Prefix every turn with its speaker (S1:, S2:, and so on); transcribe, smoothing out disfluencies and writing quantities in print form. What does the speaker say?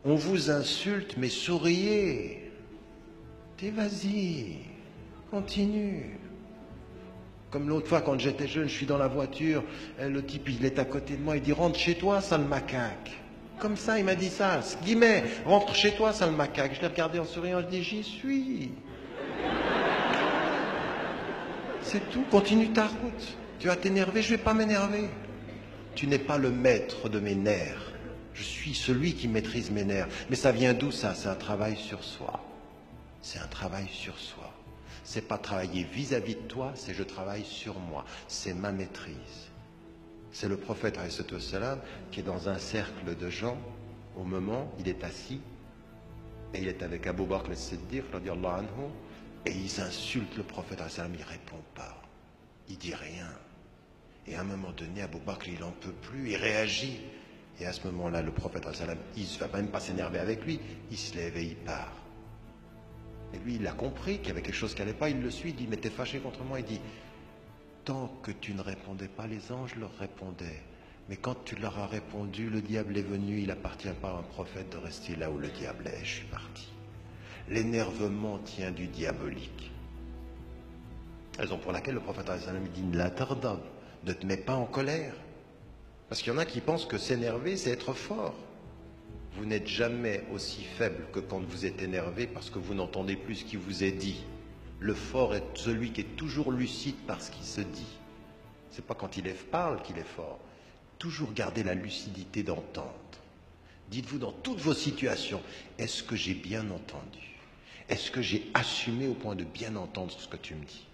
S1: On vous insulte, mais souriez. T'es vas-y, continue. Comme l'autre fois, quand j'étais jeune, je suis dans la voiture, le type, il est à côté de moi, il dit « Rentre chez toi, sale macaque ». Comme ça, il m'a dit ça, guillemets, « Rentre chez toi, sale macaque ». Je l'ai regardé en souriant, je dis « J'y suis ». C'est tout, continue ta route. Tu vas t'énerver, je ne vais pas m'énerver. Tu n'es pas le maître de mes nerfs. Je suis celui qui maîtrise mes nerfs. Mais ça vient d'où ça? C'est un travail sur soi. C'est un travail sur soi. C'est pas travailler vis-à-vis de toi, c'est je travaille sur moi. C'est ma maîtrise. C'est le prophète alayhi salam qui est dans un cercle de gens. Au moment, il est assis et il est avec Abu Bakr as-Siddiq radiyallahu anhu, et ils insultent le prophète alayhi salam, il répond pas. Il dit rien. Et à un moment donné, Abu Bakr, il n'en peut plus, il réagit. Et à ce moment-là, le prophète alayhi salam, il ne va même pas s'énerver avec lui, il se lève et il part. Et lui, il a compris qu'il y avait quelque chose qui n'allait pas, il le suit, il dit, mais t'es fâché contre moi? Il dit, tant que tu ne répondais pas, les anges leur répondaient. Mais quand tu leur as répondu, le diable est venu, il n'appartient pas à un prophète de rester là où le diable est, je suis parti. L'énervement tient du diabolique. Raison pour laquelle le prophète dit, la tardab, ne te mets pas en colère. Parce qu'il y en a qui pensent que s'énerver, c'est être fort. Vous n'êtes jamais aussi faible que quand vous êtes énervé parce que vous n'entendez plus ce qui vous est dit. Le fort est celui qui est toujours lucide par ce qui se dit. Ce n'est pas quand il parle qu'il est fort. Toujours garder la lucidité d'entendre. Dites-vous dans toutes vos situations, est-ce que j'ai bien entendu? Est-ce que j'ai assumé au point de bien entendre ce que tu me dis?